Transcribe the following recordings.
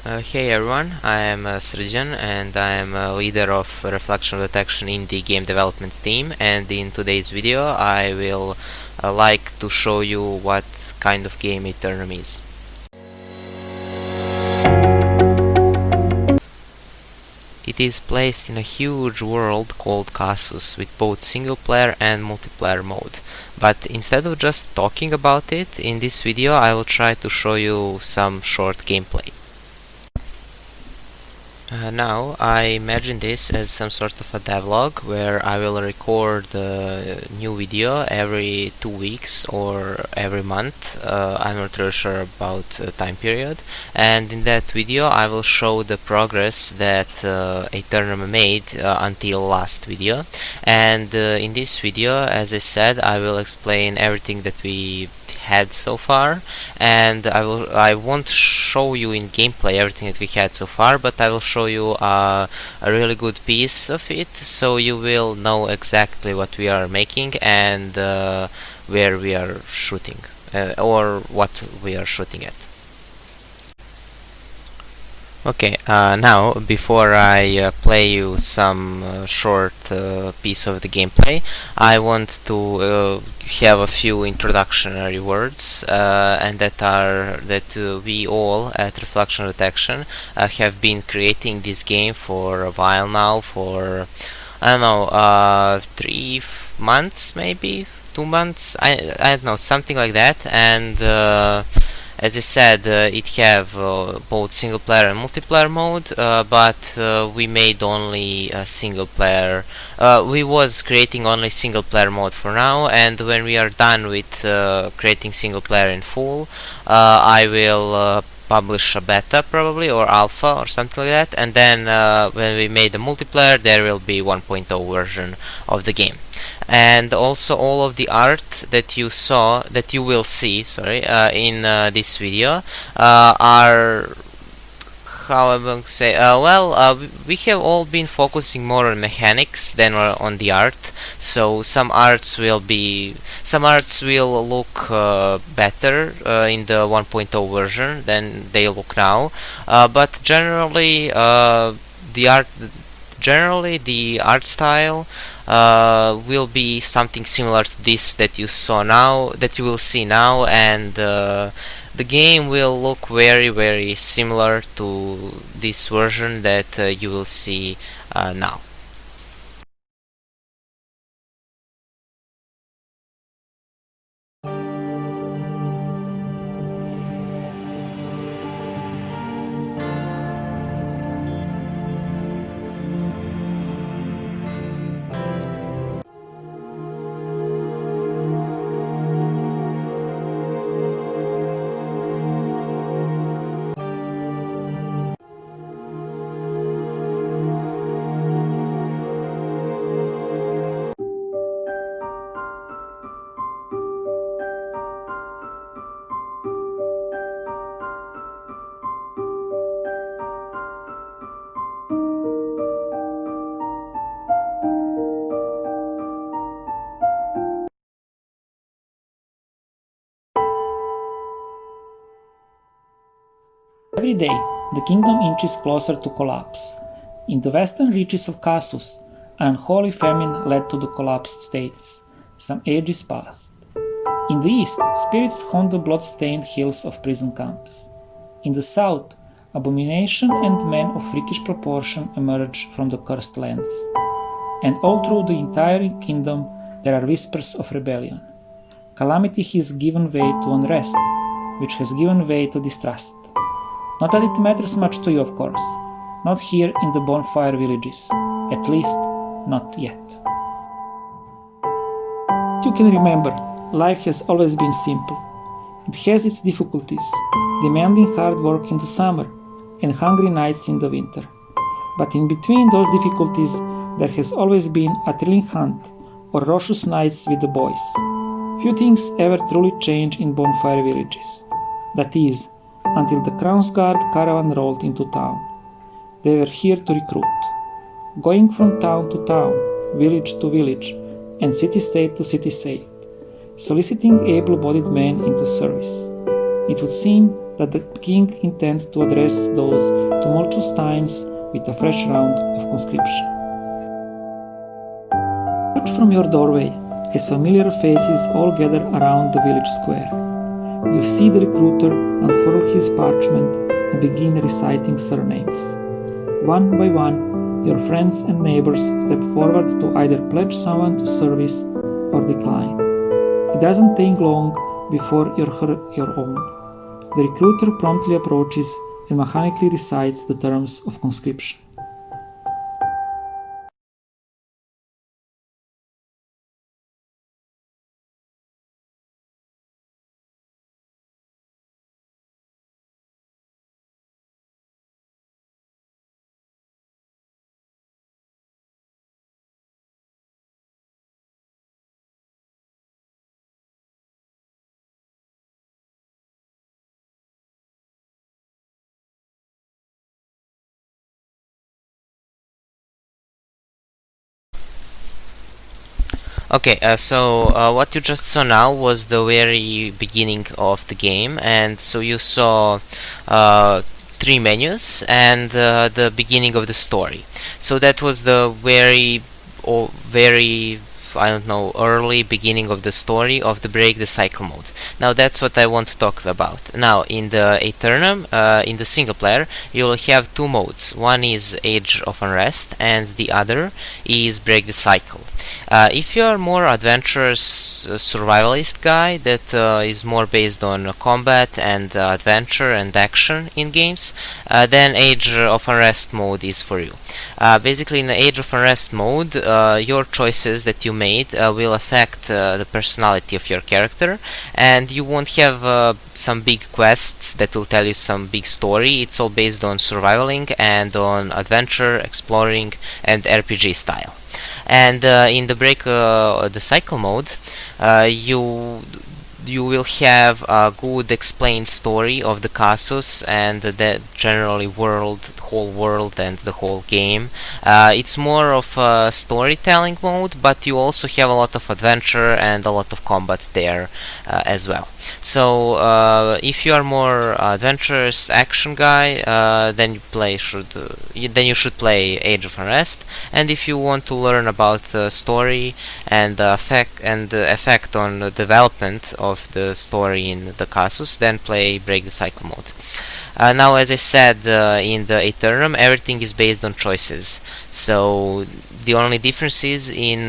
Hey everyone, I am Srđan and I am a leader of reflection detection in the game development team, and in today's video I will like to show you what kind of game Aeternum is. It is placed in a huge world called Casus with both single player and multiplayer mode. But instead of just talking about it, in this video I will try to show you some short gameplay. Now I imagine this as some sort of a devlog where I will record a new video every 2 weeks or every month. I'm not really sure about time period, and in that video I will show the progress that Aeternum made until last video, and in this video, as I said, I will explain everything that we had so far, and I won't show you in gameplay everything that we had so far, but I will show you a really good piece of it, so you will know exactly what we are making and where we are shooting, or what we are shooting at. Okay, now before I play you some short piece of the gameplay, I want to have a few introductory words, and that are that we all at Reflection Detection have been creating this game for a while now, for I don't know, 3 months, maybe 2 months, I don't know, something like that, and as I said, it have both single player and multiplayer mode, but we made only a single player. We was creating only single player mode for now, and when we are done with creating single player in full, I will publish a beta probably, or alpha or something like that, and then when we made the multiplayer there will be 1.0 version of the game. And also all of the art that you will see, in this video are, how I'm going to say, we have all been focusing more on mechanics than on the art. So some arts will look better in the 1.0 version than they look now, but generally the art style will be something similar to this that you will see now, and the game will look very, very similar to this version that you will see now. Every day, the kingdom inches closer to collapse. In the western reaches of Casus, an unholy famine led to the collapsed states, some ages past. In the east, spirits haunt the blood-stained hills of prison camps. In the south, abomination and men of freakish proportion emerge from the cursed lands. And all through the entire kingdom there are whispers of rebellion. Calamity has given way to unrest, which has given way to distrust. Not that it matters much to you, of course. Not here in the bonfire villages. At least, not yet. As you can remember, life has always been simple. It has its difficulties, demanding hard work in the summer and hungry nights in the winter. But in between those difficulties, there has always been a thrilling hunt or raucous nights with the boys. Few things ever truly change in bonfire villages. That is, until the Crown's Guard caravan rolled into town. They were here to recruit, going from town to town, village to village, and city-state to city-state, soliciting able-bodied men into service. It would seem that the king intends to address those tumultuous times with a fresh round of conscription. Watch from your doorway as familiar faces all gather around the village square. You see the recruiter unfurl his parchment and begin reciting surnames. One by one, your friends and neighbors step forward to either pledge someone to service or decline. It doesn't take long before you're your own. The recruiter promptly approaches and mechanically recites the terms of conscription. Okay, what you just saw now was the very beginning of the game, and so you saw three menus and the beginning of the story. So that was the very I don't know, early beginning of the story of the break the cycle mode. Now that's what I want to talk about. Now in the Aeternum, in the single player, you will have two modes. One is Age of Unrest and the other is break the cycle. If you are more adventurous survivalist guy that is more based on combat and adventure and action in games, then Age of Unrest mode is for you. Basically in the Age of Unrest mode, your choices that you made will affect the personality of your character, and you won't have some big quests that will tell you some big story. It's all based on survivaling and on adventure, exploring, and RPG style. And in the break the cycle mode, you will have a good explained story of the Casus and the generally whole world and the whole game. It's more of a storytelling mode, but you also have a lot of adventure and a lot of combat there as well. So if you are more adventurous action guy, then you should play Age of Unrest. And if you want to learn about story and effect on the development of the story in the Casus, then play Break the Cycle mode. Now, as I said, in the Aeternum, everything is based on choices. So the only difference is in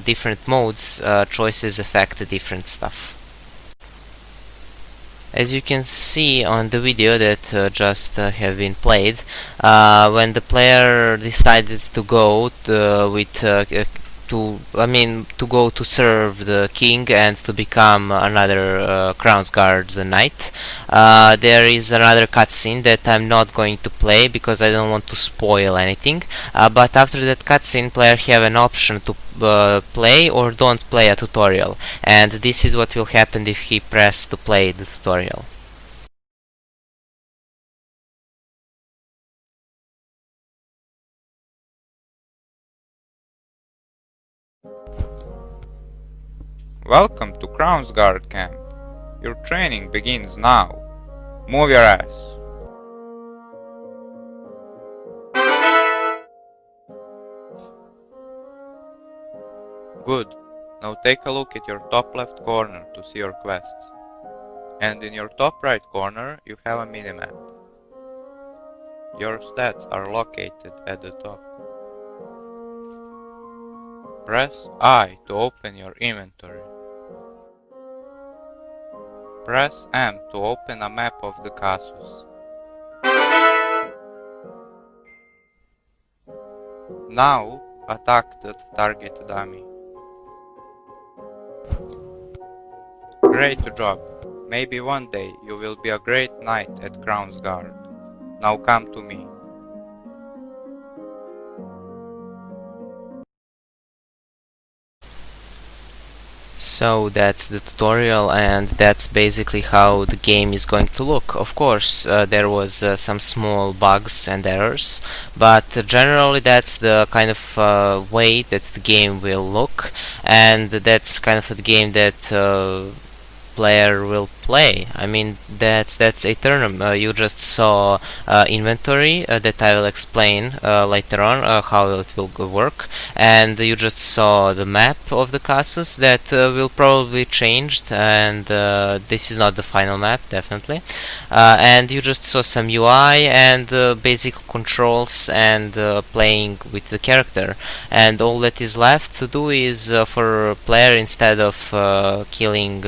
different modes, choices affect different stuff. As you can see on the video that just have been played, when the player decided to go to go to serve the king and to become another Crown's Guard knight, there is another cutscene that I'm not going to play because I don't want to spoil anything. But after that cutscene, player have an option to play or don't play a tutorial, and this is what will happen if he press to play the tutorial. Welcome to Crown's Guard camp. Your training begins now. Move your ass. Good. Now take a look at your top left corner to see your quests. And in your top right corner you have a minimap. Your stats are located at the top. Press I to open your inventory. Press M to open a map of the Casus. Now attack the target dummy. Great job. Maybe one day you will be a great knight at Crown's Guard. Now come to me. So that's the tutorial, and that's basically how the game is going to look. Of course, there was some small bugs and errors, but generally that's the kind of way that the game will look, and that's kind of the game that player will play. I mean, that's Aeternum. You just saw inventory that I will explain later on how it will work, and you just saw the map of the castles that will probably change, and this is not the final map, definitely. And you just saw some UI and basic controls and playing with the character, and all that is left to do is for a player, instead of killing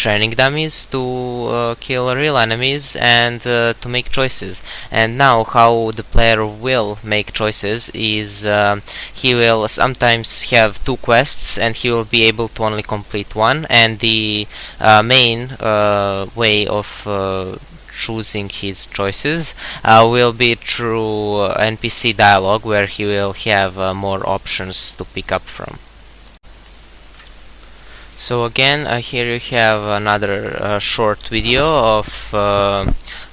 training dummies, to kill real enemies and to make choices. And now how the player will make choices is he will sometimes have two quests and he will be able to only complete one, and the main way of choosing his choices will be through NPC dialogue, where he will have more options to pick up from. So again, here you have another short video of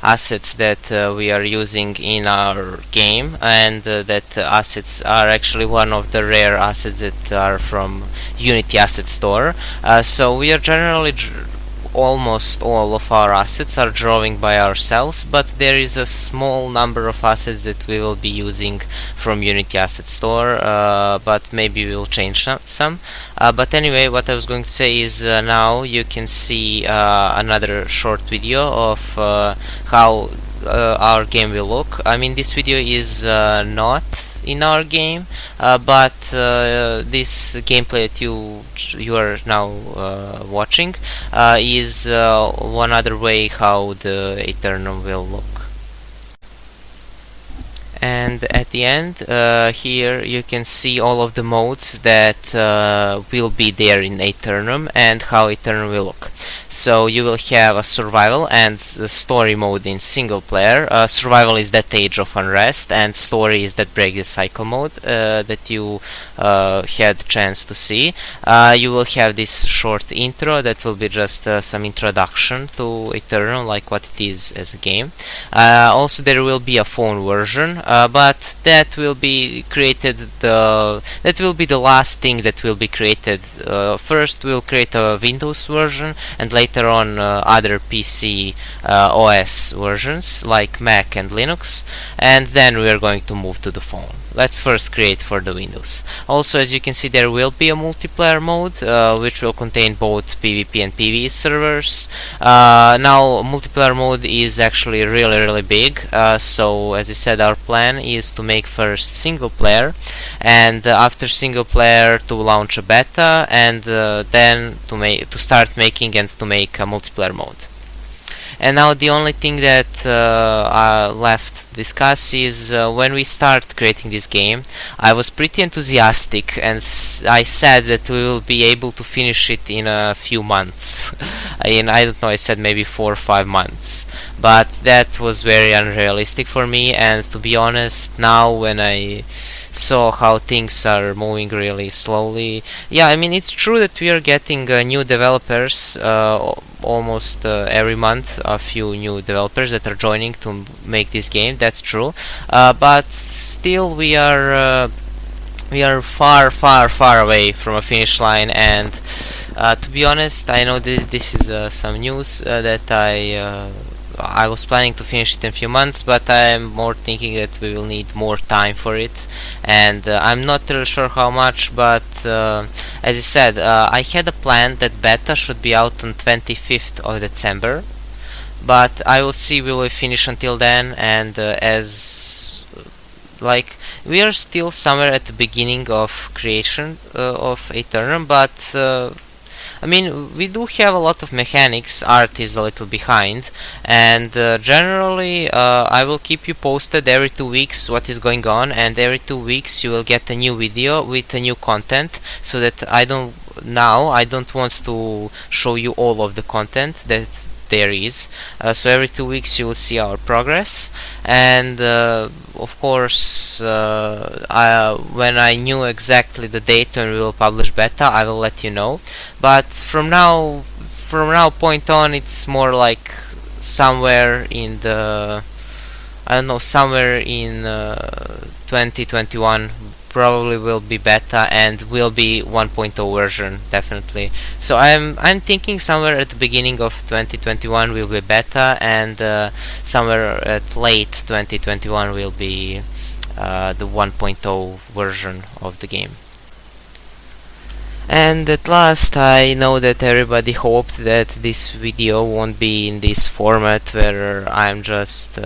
assets that we are using in our game, and that assets are actually one of the rare assets that are from Unity Asset Store. So we are generally almost all of our assets are drawing by ourselves, but there is a small number of assets that we will be using from Unity Asset Store, but maybe we'll change some. But anyway, what I was going to say is now you can see another short video of how our game will look. I mean, this video is not in our game, but this gameplay that you are now watching is one other way how the Aeternum will look. And at the end, here you can see all of the modes that will be there in Aeternum and how Aeternum will look. So you will have a survival and the story mode in single player. Survival is that age of unrest, and story is that break the cycle mode that you had chance to see. You will have this short intro that will be just some introduction to Aeternum, like what it is as a game. Also, there will be a phone version, but that will be created. That will be the last thing that will be created. First, we'll create a Windows version, and later on other PC OS versions like Mac and Linux, and then we are going to move to the phone. Let's first create for the Windows. Also, as you can see, there will be a multiplayer mode which will contain both PvP and PvE servers. Now, multiplayer mode is actually really big, so as I said, our plan is to make first single player, and after single player to launch a beta, and then to start making and to make a multiplayer mode. And now the only thing that left to discuss is when we start creating this game, I was pretty enthusiastic, and I said that we will be able to finish it in a few months. I don't know, I said maybe 4 or 5 months, but that was very unrealistic for me. And to be honest, now when I saw how things are moving really slowly, yeah, I mean, it's true that we are getting new developers almost every month, a few new developers that are joining to make this game. That's true, but still we are far away from a finish line. And to be honest, I know this is some news that I was planning to finish it in a few months, but I'm more thinking that we will need more time for it, and I'm not really sure how much. But as I said, I had a plan that beta should be out on 25th of December, but I will see will we finish until then. And as like we are still somewhere at the beginning of creation of Aeternum, but I mean, we do have a lot of mechanics. Art is a little behind, and generally I will keep you posted every 2 weeks what is going on, and every 2 weeks you will get a new video with a new content, so that I don't want to show you all of the content that there is. So every 2 weeks you will see our progress, and of course when I knew exactly the date when we will publish beta, I will let you know. But from now point on, it's more like somewhere in the, I don't know, somewhere in 2021 probably will be beta and will be 1.0 version definitely. So I'm thinking somewhere at the beginning of 2021 will be beta, and somewhere at late 2021 will be the 1.0 version of the game. And at last, I know that everybody hoped that this video won't be in this format where I'm just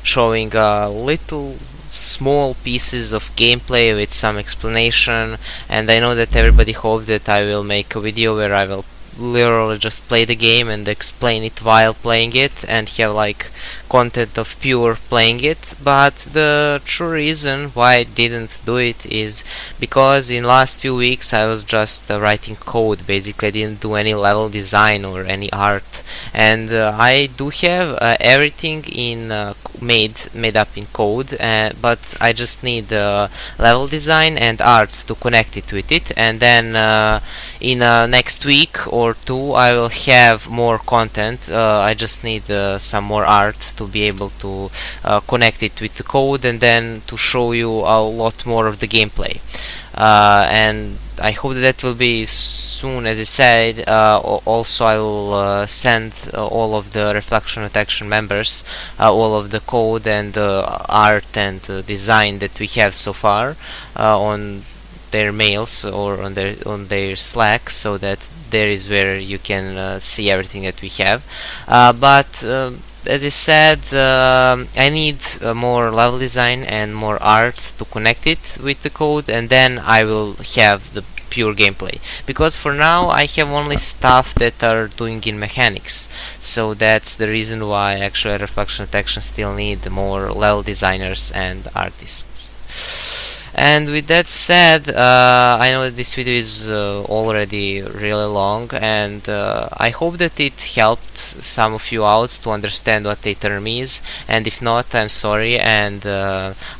showing a little small pieces of gameplay with some explanation, and I know that everybody hoped that I will make a video where I will literally just play the game and explain it while playing it and have like content of pure playing it. But the true reason why I didn't do it is because in last few weeks I was just writing code. Basically I didn't do any level design or any art, and I do have everything in made up in code, but I just need level design and art to connect it with it, and then in next week or two I will have more content. I just need some more art to be able to connect it with the code, and then to show you a lot more of the gameplay. And I hope that will be soon, as I said. Also I will send all of the Reflection Detection members all of the code and art and design that we have so far on their mails or on their Slack, so that there is where you can see everything that we have. But as I said, I need more level design and more art to connect it with the code, and then I will have the pure gameplay, because for now I have only stuff that are doing in mechanics. So that's the reason why actually Reflection Detection still need more level designers and artists. And with that said, I know that this video is already really long, and I hope that it helped some of you out to understand what Aeternum is, and if not, I'm sorry, and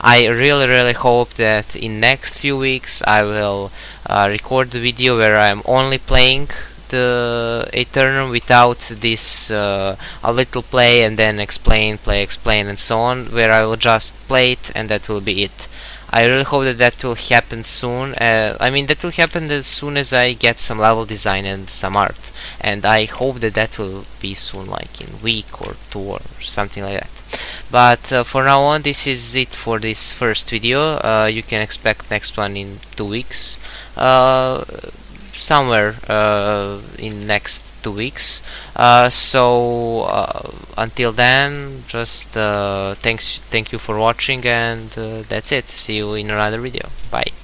I really hope that in next few weeks I will record the video where I'm only playing the Aeternum without this a little play and then play, explain, and so on, where I will just play it and that will be it. I really hope that that will happen soon. I mean, that will happen as soon as I get some level design and some art, and I hope that that will be soon, like in a week or two or something like that. But for now on, this is it for this first video. You can expect next one in 2 weeks, somewhere in next 2 weeks. So until then, just thank you for watching, and that's it. See you in another video. Bye.